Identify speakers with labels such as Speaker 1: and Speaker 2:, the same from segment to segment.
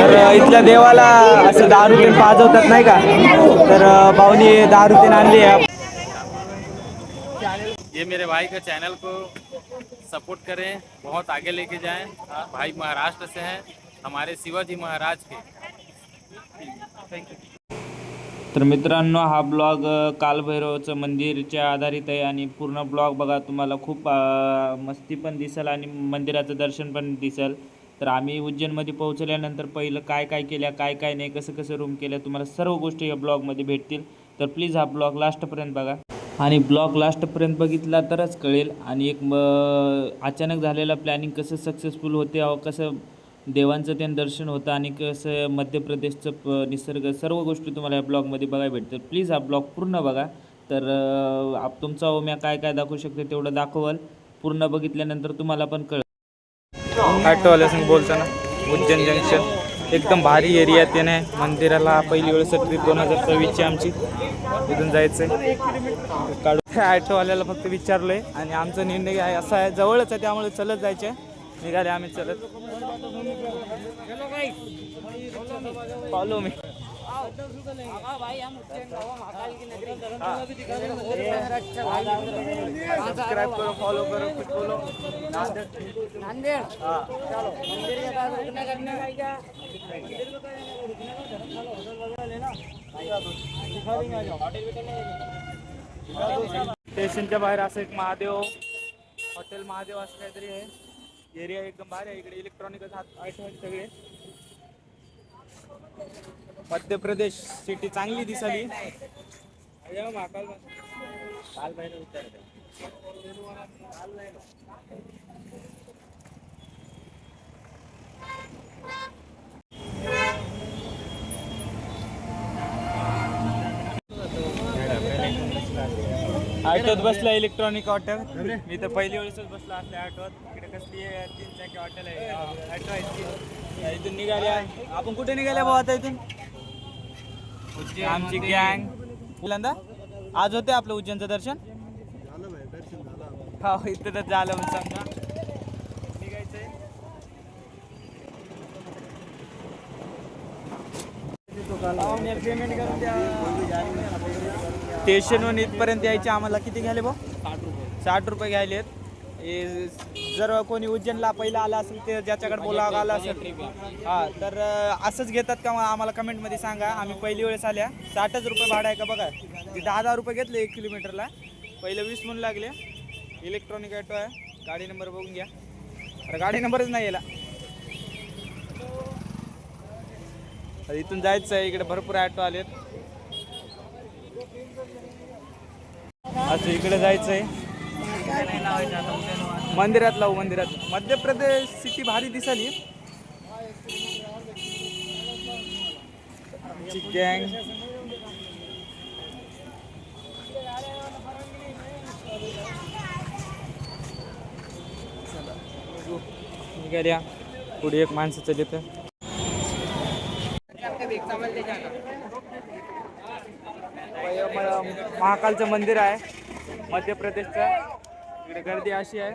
Speaker 1: तर इथल्या देवाला असं दारू ते पाजवतात नाही का, तर भाऊनी दारू ते आणली आहे.
Speaker 2: ये मेरे भाई का चैनल को सपोर्ट करें, बहुत आगे लेके जाएं। भाई महाराष्ट्र से हैं, हमारे शिवाजी महाराज के।
Speaker 3: तर मित्रांनो, हा ब्लॉग कालभैरवचं मंदिरच्या आधारित आहे आणि पूर्ण ब्लॉग बघा, तुम्हाला खूप मस्ती पण दिसेल आणि मंदिराचं दर्शन पण दिसेल. तर आम्ही उज्जैनमध्ये पोहोचल्यानंतर पहिलं काय काय केल्या, काय काय नाही, कसं कसं रूम केल्या, तुम्हाला सर्व गोष्टी या ब्लॉगमध्ये भेटतील. तर प्लीज हा ब्लॉग लास्टपर्यंत बघा आणि ब्लॉग लास्टपर्यंत बघितला तरच कळेल. आणि एक अचानक झालेला प्लॅनिंग कसं सक्सेसफुल होते, कसं देवांचं ते दर्शन होतं आणि कसं मध्य प्रदेशचं निसर्ग, सर्व गोष्टी तुम्हाला या ब्लॉगमध्ये बघायला भेटतात. प्लीज हा ब्लॉग पूर्ण बघा. तर तुमचा ओम्या काय काय दाखवू शकते तेवढं दाखवल. पूर्ण बघितल्यानंतर तुम्हाला पण कळेल.
Speaker 1: ऑटोवाल्यासंग बोलताना उज्जैन जंक्शन एकदम भारी एरियात येणे मंदिराला. पहिली वेळेस ट्रिप 2024ची आमची. इथून जायचं आहे काढून. ऑटोवाल्याला फक्त विचारलोय आणि आमचा निर्णय आहे असा आहे, जवळच आहे त्यामुळे चलत जायचे. निघाले आम्ही चलत. Follow me. सबस्क्राइब करो, फॉलो करो, कुछ बोलो. स्टेशनच्या बाहेर असं एक महादेव हॉटेल, महादेव असं काहीतरी आहे. एरिया एकदम भारी आहे. इकडे इलेक्ट्रॉनिकच आयटम सगळे. मध्य प्रदेश सिटी चांगली दिसली. ऑटोत बसला इलेक्ट्रॉनिक ऑटो. मी तर पहिली वेळेसच बसला असल्या ऑटोत. इकडे कसली 3 चाकी हॉटेल आहे, ऑटो आहे. इथून निघाल्या. आपण कुठे निघाल्या भाऊ आता इथून? आमची गँग पहिल्यांदा आज होते आपलं उज्जैनचं दर्शन. हो इथं तर झालं म्हणून समजा. निघायचंय. पेमेंट करून द्या. स्टेशनवरून इथपर्यंत यायचे आम्हाला किती घ्याले भाऊ? 60 रुपये घ्यायलेत. जर कोणी उज्जैनला पहिला आला असेल, ते ज्याच्याकडे बोलावं आला असेल, हां, तर असंच घेतात का आम्हाला कमेंटमध्ये सांगा. आम्ही पहिली वेळेस आल्या. 60च रुपये भाडं आहे का बघा. ते 10 रुपये घेतले 1 किलोमीटरला. पहिलं 20 म्हणून लागले. इलेक्ट्रॉनिक ऑटो आहे. गाडी नंबर बघून घ्या. अरे गाडी नंबरच नाही याला. इथून जायचं आहे. इकडे भरपूर ऑटो आलेत. असं इकडे जायचं आहे. मंदिरात लावू, मंदिरात. मध्य प्रदेश सिटी भारी दिसली. गँग निघाल्या. पुढे एक माणसाचं देतं. महाकालचं मंदिर आहे मध्य प्रदेशचं. इकडे गर्दी अशी आहे.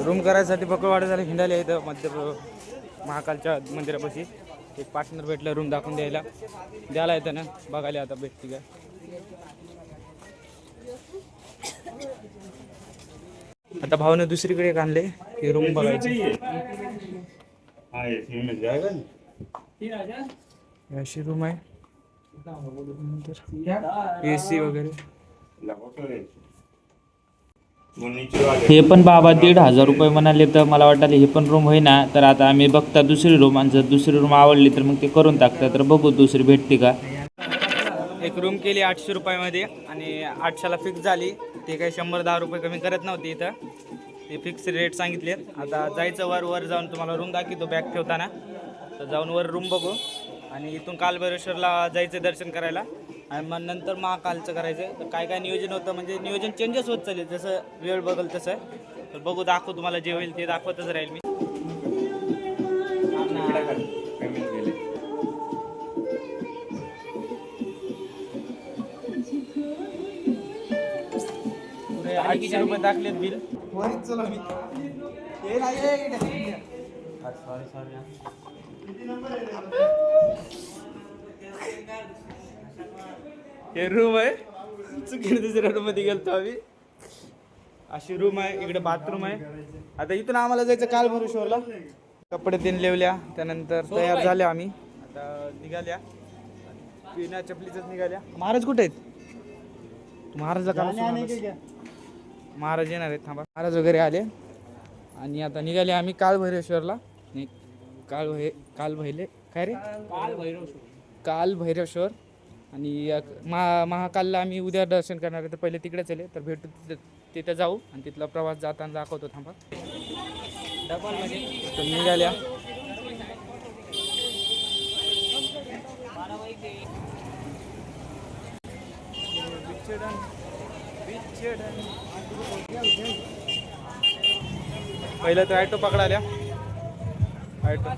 Speaker 1: रूम करायसाठी बकळवाडा झालं हिंडायला इथं महाकालच्या मंदिरापाशी. एक पार्टनर भेटलं रूम दाखवून द्यायला येतं ना. बघायला आता भेटते काय. आता भावनं दुसरीकडे एक आणले. हे रूम बघायची. अशी रूम आहे. AC वगैरे.
Speaker 3: हे पण बाबा 1,500 रुपये म्हणाले. तर मला वाटलं हे पण रूम होईना. तर आता आम्ही बघता दुसरी रूम, आणि जर दुसरी रूम आवडली तर मग ते करून टाकतात. तर बघू दुसरी भेटते का.
Speaker 1: एक रूम केली 800 रुपयामध्ये आणि 800ला फिक्स झाली. ते काही 100-10 रुपये कमी करत नव्हते इथं. ते फिक्स रेट सांगितलेत. आता जायचं वर जाऊन तुम्हाला रूम दाखवतो बॅग ठेवताना. तर जाऊन वर रूम बघू आणि इथून कालभैरवेश्वरला जायचं दर्शन करायला. आणि मग नंतर महाकालचं करायचं. तर काय काय नियोजन होतं, म्हणजे नियोजन चेंजेस होत चालेल जसं वेळ बघल तसं. तर बघू, दाखवू तुम्हाला. जे होईल ते दाखवतच राहील मी. पुढे 800 रुपये दाखलेत बिल. हे रूम आहे, चुकीने दुसऱ्या रूम मध्ये गेलतो आम्ही. अशी रूम आहे, इकडे बाथरूम आहे. आता इथून आम्हाला जायचं कालभैरवेश्वरला. कपडे तीन लेवल्या, त्यानंतर तयार झाल्या आम्ही. आता निघाल्या, बिना चपलीच निघाल्या. महाराज कुठे आहेत? महाराजला काय महाराज येणार आहेत, थांबा. महाराज वगैरे आले आणि आता निघाले आम्ही कालभैरवेश्वरला. कालभैले काय रे, कालभैरवेश्वर. आणि महाकालला आम्ही उद्या दर्शन करणार आहे, तर पहिले तिकडे चले, तर भेटू तिथे जाऊ आणि तिथला प्रवास जाताना दाखवतो. थांबा. तर निघाल्या. पहिलं तर ॲटो पकडाल्या. ॲटो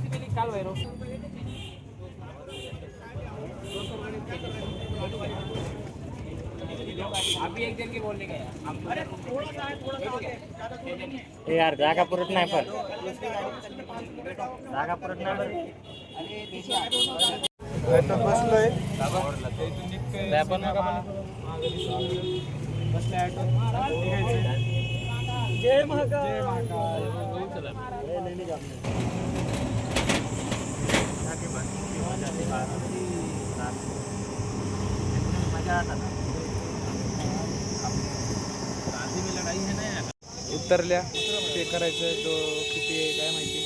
Speaker 4: यार जागा पुरत नाही, पण जागा पुरत नाही.
Speaker 1: ॲटो बसलोय. बसल्या ॲटो. जय महाकाल. उतरल्या. पे करायचं, तो किती आहे काय माहिती.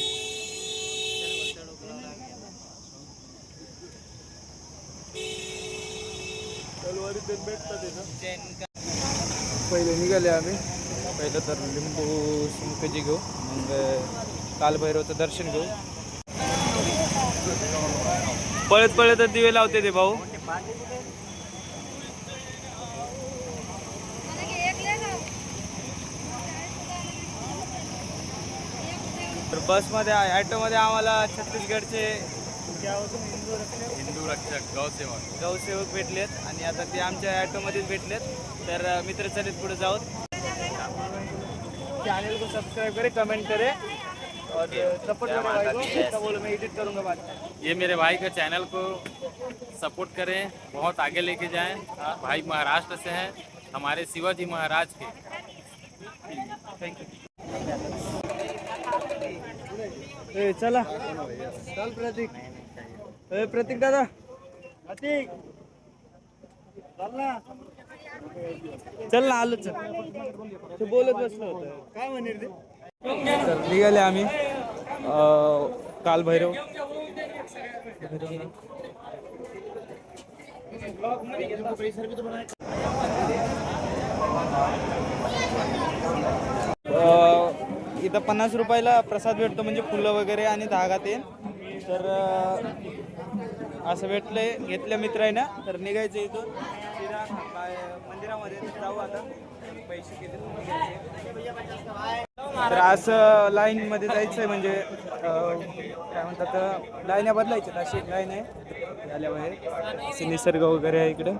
Speaker 1: पहिले निघाले आम्ही. पहिलं तर लिंबू शिंपजी घेऊ, मग कालभैरवचं दर्शन घेऊ. पळत पळत दिवे लावते ते भाऊ. तर बसमध्ये ॲटोमध्ये आम्हाला छत्तीसगडचे
Speaker 2: हिंदू रक्षक
Speaker 1: गौसेवक भेटलेत आणि आता ते आमच्या ॲटोमध्येच भेटलेत. तर मित्र चलित पुढे जाऊत. चैनल को सब्सक्राइब करें, कमेंट करें और सपोर्ट करें भाई को. बोलो मैं एडिट करूँगा बात.
Speaker 2: ये मेरे भाई का चैनल को सपोर्ट करें, बहुत आगे लेके जाएं. भाई महाराष्ट्र से हैं, हमारे शिवाजी महाराज के.
Speaker 1: Thank you. चला चल प्रतीक. प्रतीक दादा, प्रतीक चल ना, आलो. चल ते बोलत बसलो होतं, काय म्हणेल ते. तर निघाले आम्ही कालभैरव. इथं 50 रुपयाला प्रसाद भेटतो, म्हणजे फुलं वगैरे आणि धागा ते. तर असं भेटलंय, घेतल्या मित्र आहे ना. तर निघायचं इथून मंदिरामध्ये जाऊ. आता पैसे किती. तर असं लाईनमध्ये जायचं आहे, म्हणजे काय म्हणतात, लाईन्या बदलायच्या. अशी एक लाईन आहे झाल्यामुळे. निसर्ग वगैरे आहे इकडं.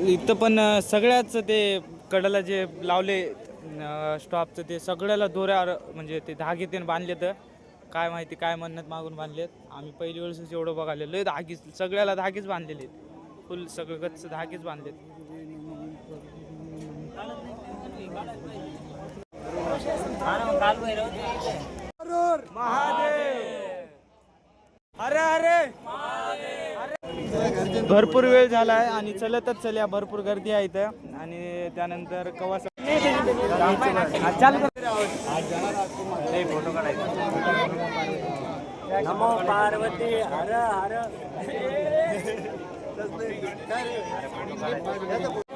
Speaker 1: इथं पण सगळ्याच ते कडेला जे लावले स्टॉपचं, ते सगळ्याला दोऱ्या, म्हणजे ते धागे ते बांधले. तर काय माहिती काय म्हणत मागून बांधलेत. आम्ही पहिली वेळेस एवढं बघायला लय धागेच, सगळ्याला धागेच बांधलेले. फुल सगळं गच्च धागेच बांधलेत. महादेव, अरे अरे भरपूर वेळ झाला आहे आणि चलतच चल्या. भरपूर गर्दी आहे इथं. आणि त्यानंतर कवासा फोटो काढायचा.
Speaker 4: नमो पार्वती हर हर
Speaker 1: हर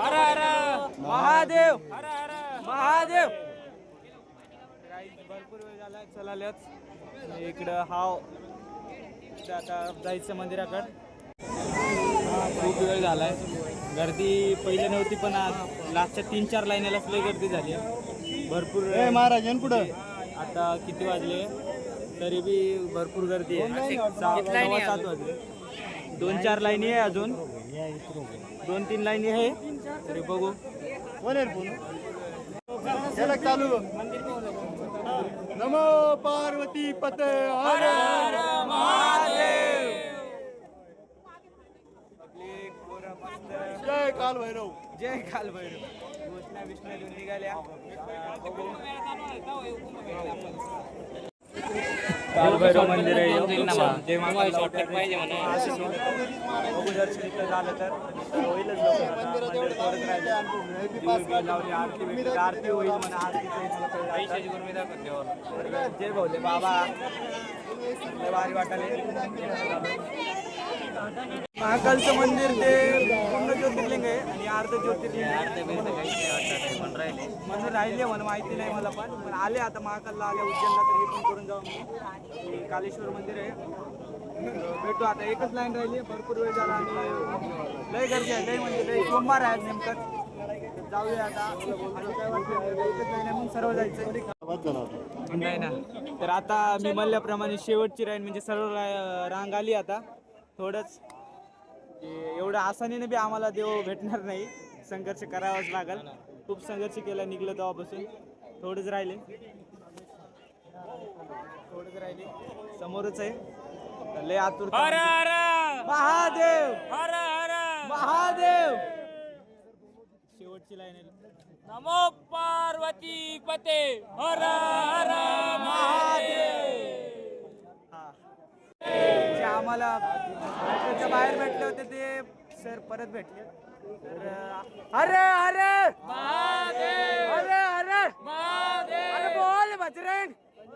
Speaker 1: हर महादेव, हर हर महादेव. भरपूर वेळ झाला चलाल्याच. इकडं हाव आता जायचं मंदिराकडं. खूप वेळ झालाय. गर्दी पहिले नव्हती, पण लास्टच्या 3-4 लाईनीला लय गर्दी झाली. भरपूर महाराज पुढं. आता किती वाजले तरी बी भरपूर गर्दी आहे. 7 वाजले. 2-4 लाईनी आहे अजून. 2-3 लाईनी आहे तरी बघू.
Speaker 5: चालू नमो पार्वती पते हर हर महादेव. जय काल भैरव.
Speaker 1: जय काल भैरव. घोषणा विष्णू घेऊन निघाल्या. काल भैरव मंदिर आहे. जय माता बघू दर्शन इथं झालं तर होईलच मंदिर थोडंच राहिलं. दिवे लावली, आरती भेटली, आरती होईल म्हणा. आरती जय भाऊले बाबा लय भारी वाटाले. महाकालचं मंदिर ते पूर्ण ज्योतिर्लिंग आहे आणि अर्ध ज्योतिर्लिंग म्हणजे राहिले मला माहिती नाही मला पण आले आता महाकालला आले उज्जैनला तर हे पण करून जाऊ. हे कालेश्वर मंदिर आहे. भेटू आता एकच लाईन राहिली. भरपूर वेळ झाला आणि लय गर्दी आहे. लय म्हणजे लय सोमवार आहे नेमकं. जाऊया आता आणि काय वाटतं एकच लाईन आहे मग सर्व जायचं नाही ना. तर आता मी म्हणल्याप्रमाणे शेवटची लाईन म्हणजे सर्व रांग आली. आता थोडंच एवढं आसानीने बी आम्हाला देव भेटणार नाही. संघर्ष करावाच लागेल. खूप संघर्ष केला निघलं तेव्हापासून. थोडंच राहिले समोरच आहे. लय आतुर महादेव हर हर महादेव. शेवटची लाईन आहे.
Speaker 4: नमो पार्वती पते हर हर महादेव.
Speaker 1: हा जे आम्हाला हॉटेलच्या बाहेर भेटले होते ते सर परत भेटले. तर अरे अरे
Speaker 4: महादेव
Speaker 1: अरे अरे
Speaker 4: महादेव.
Speaker 1: अरे बोल बजरंग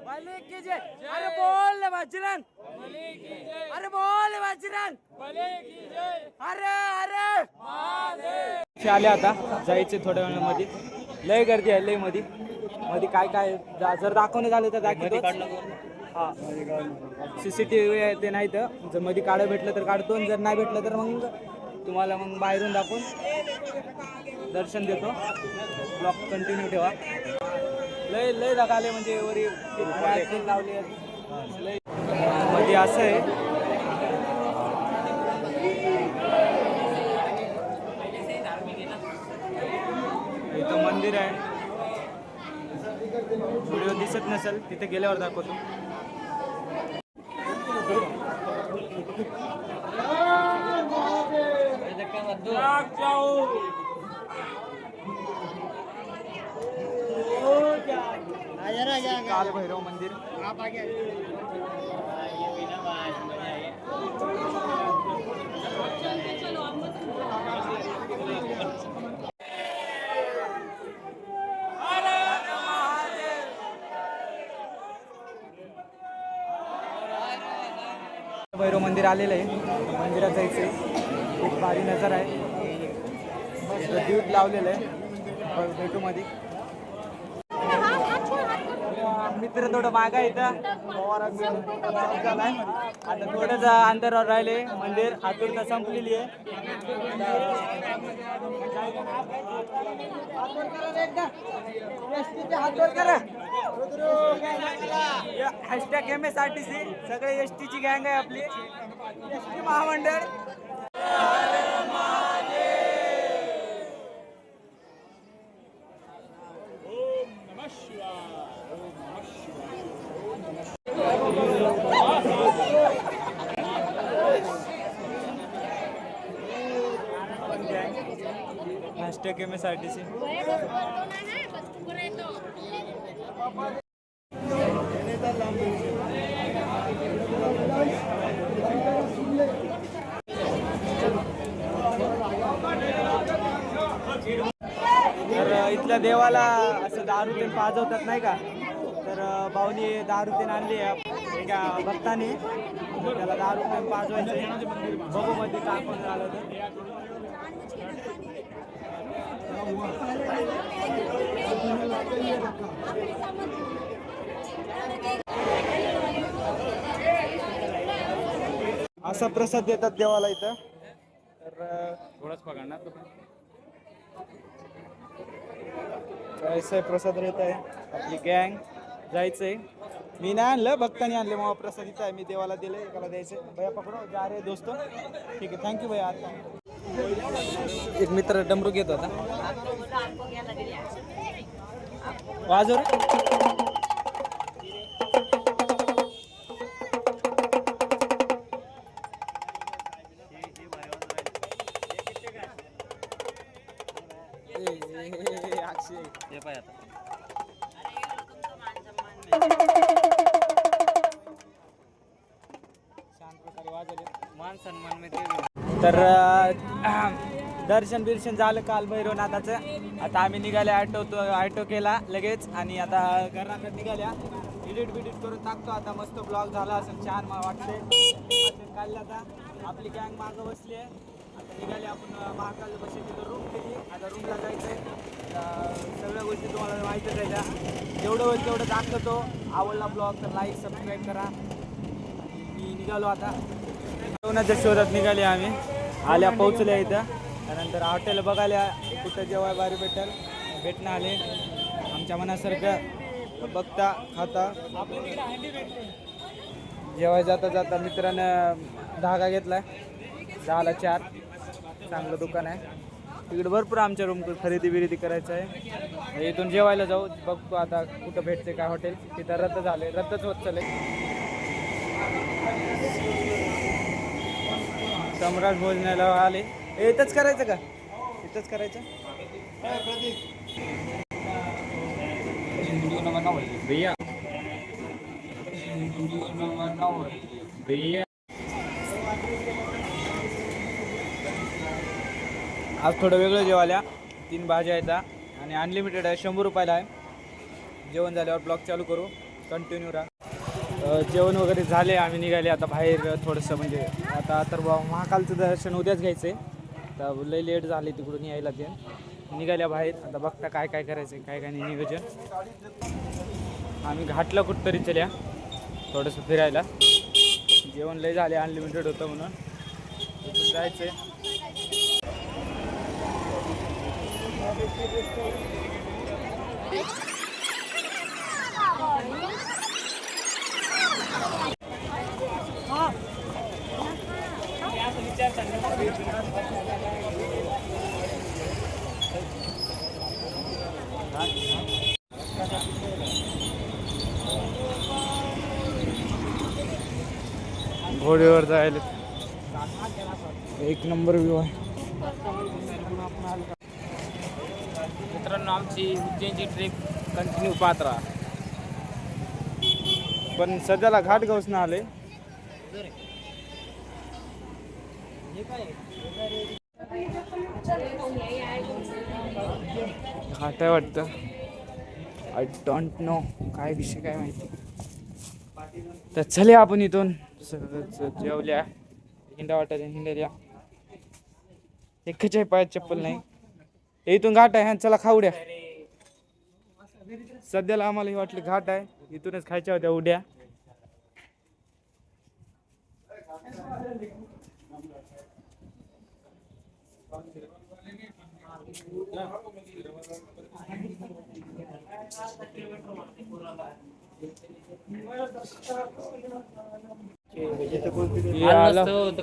Speaker 1: भले की जय. अरे बोल बजरंग
Speaker 4: भले की जय.
Speaker 1: अरे बोल बजरंग
Speaker 4: भले की जय.
Speaker 1: अरे अरे
Speaker 4: महादेव.
Speaker 1: आले आता जायचे थोड्या वेळामध्ये. लय गर्दी आहे लय मध्ये मध्ये काय काय जर दाखवणे झालं तर दाखवतो. हा CCTV आहे ते नाही तर जर मध्ये काढं भेटलं तर काढतो. जर नाही भेटलं तर मग तुम्हाला मग बाहेरून दाखवून दर्शन देतो. ब्लॉग कंटिन्यू ठेवा. लय लय दाखवले म्हणजे वरी लावले लय मध्ये असं आहे. इथं मंदिर आहे. व्हिडिओ दिसत नसेल तिथे गेल्यावर दाखवतो. काल भैरव मंदिर. भैरव मंदिर आलेलं आहे. मंदिरात जायचं आहे. खूप भारी नजर आहे. दूध लावलेलं आहे भेटू मध्ये. मित्र थोडं मागा इथं झालाय. आता थोडंच अंतरावर राहिले मंदिर. आतुरता संपलेली आहे. हॅशटॅग MSRTC सगळे ST ची गँग आहे आपली. ST महामंडळ. Hashtag MSRTC. तर इथल्या देवाला असं दारू ते पाजवतात नाही का. तर भाऊनी दारू ते आणली आहे एका भक्ताने. त्याला दारू ते पाजवायचं. बघू मध्ये काय पण झालं तर. असा प्रसाद देतात देवाला इथं. तर
Speaker 2: थोडाच पकडणार.
Speaker 1: ऐसा प्रसाद रहता आहे. आपली गँग जायचंय. मी नाही आणलं भक्तानी आणले. मग प्रसाद इथं आहे. मी देवाला दिले एकाला द्यायचं. भैया पकडो जा रे दोस्तो. ठीक आहे थँक्यू भैया. आता एक मित्र डमरू घेत होता. वाजव रे.
Speaker 2: मान सम्मान में
Speaker 1: तर दर्शन बिर्शन झालं काल भैरवनाथाचं. आता आम्ही निघाले, ऑटो केला लगेच आणि आता घराकडे निघाल्या. एडिट करून टाकतो आता. मस्त ब्लॉग झाला असं छान वाटते. काढलं आता आपली गँग मागं बसली आहे. आता निघाले आपण महाकाल बशी तिथं रूम केली. आता रूमला जायचं आहे. सगळ्या गोष्टी तुम्हाला माहितीच आहे त्या. जेवढं होईल तेवढं दाखवतो. आवडला ब्लॉग तर लाईक सबस्क्राईब करा. मी निघालो आता. जेवणाच्या शोधात निघाले आम्ही. आल्या पोहोचल्या इथं. त्यानंतर हॉटेल बघायला कुठं जेवाय बारी भेटणं आले. आमच्या मनासारखं बघता खाता जेवाय जाता मित्रानं धागा घेतलाय. 10ला 4. चांगलं दुकान आहे. तिकडे भरपूर आमच्या रूम खरेदी करायचं आहे. इथून जेवायला जाऊ. बघतो आता कुठं भेटते काय हॉटेल. तिथं रद्दच होत चालेल. सम्राट भोजनाला आले. इथंच करायचं का? इथंच करायचं. आज थोडं वेगळं जेवायला. 3 भाज्या आहेत आणि अनलिमिटेड आहे. 100 रुपयाला आहे. जेवण झाल्यावर ब्लॉग चालू करू. कंटिन्यू राहा. जेवण वगैरे झाले. आम्ही निघाले आता बाहेर थोडंसं म्हणजे आता तर महाकालचं दर्शन उद्याच घ्यायचं आहे. आता लई लेट झाले तिकडून यायला. ते निघाल्या बाहेर. आता बघता काय करायचं आहे काय नाही नियोजन. आम्ही घाटला कुठंतरी चल्या थोडंसं फिरायला. जेवण लई झाले. अनलिमिटेड होतं म्हणून इथून जायचं आहे. घोड्यावर जायला एक नंबर व्ह्यू आहे.
Speaker 2: मित्रांनो आमची उज्जैनची ट्रिप कंटिन्यू पाहत राहा.
Speaker 1: पण सध्याला घाट गवसनं आले. घाट आहे वाटतं. आय डोंट नो काय विषय काय माहिती. तर चले आपण इथून जेवल्या हिंडा वाटायच्या हिंडल्या. एकच आहे पायात चप्पल नाही. इथून घाट आहे. चला खाऊ द्या. सध्याला आम्हाला हे वाटलं घाट आहे. इथूनच खायच्या होत्या उड्या.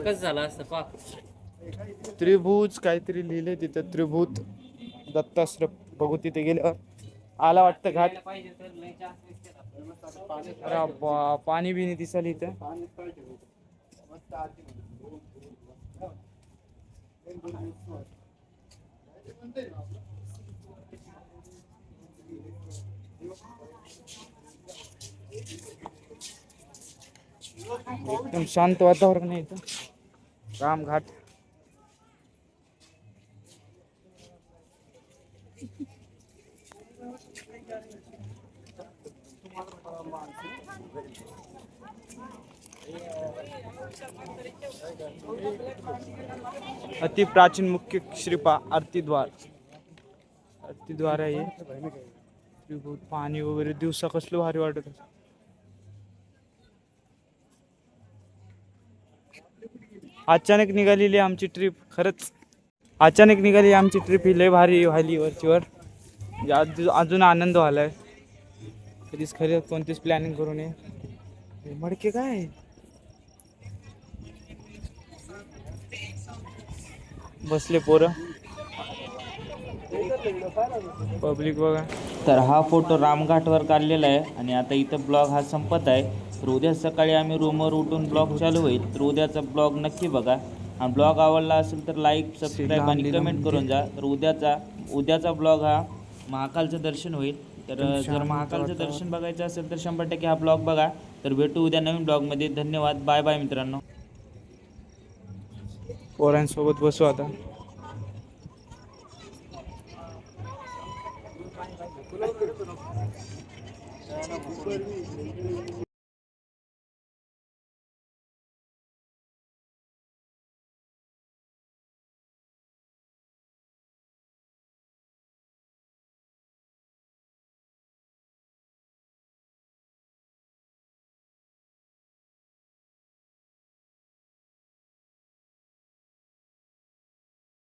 Speaker 2: कसं झालं असतं पा.
Speaker 1: त्रिभुज काहीतरी लिहिले तिथं. त्रिभूत दत्ताश्रम बघू. तिथे गेल्यावर आला वाटतं घाट. पाणी बिनी दिसायला इथं. एकदम शांत वातावरण आहे इथं. रामघाट. अति प्राचीन मुख्य श्रीपा आरतीद्वार आहे. पाणी वगैरे दिवसा कसलं भारी वाटत. अचानक निघालेली आमची ट्रिप. खरंच अचानक निघाली आमची ट्रिप. ही लय भारी व्हायली वरचीवर. अजून आनंद व्हायलाय. कधीच खरं कोणतीच प्लॅनिंग करू नये. मडके काय बसले पोरं, पब्लिक बघा.
Speaker 3: तर हा फोटो रामघाटवर काढलेला आहे आणि आता इथं ब्लॉग हा संपत आहे. तर उद्या सकाळी आम्ही रूमवर उठून ब्लॉग चालू होईल. तर उद्याचा ब्लॉग नक्की बघा आणि ब्लॉग आवडला असेल तर लाईक, सबस्क्राईब आणि कमेंट करून जा. तर उद्याचा ब्लॉग हा महाकालचं दर्शन होईल. तर जर महाकालचं दर्शन बघायचं असेल तर 100% हा ब्लॉग बघा. तर भेटू उद्या नवीन ब्लॉगमध्ये. धन्यवाद. बाय बाय मित्रांनो.
Speaker 1: पोरांसोबत बसू आता.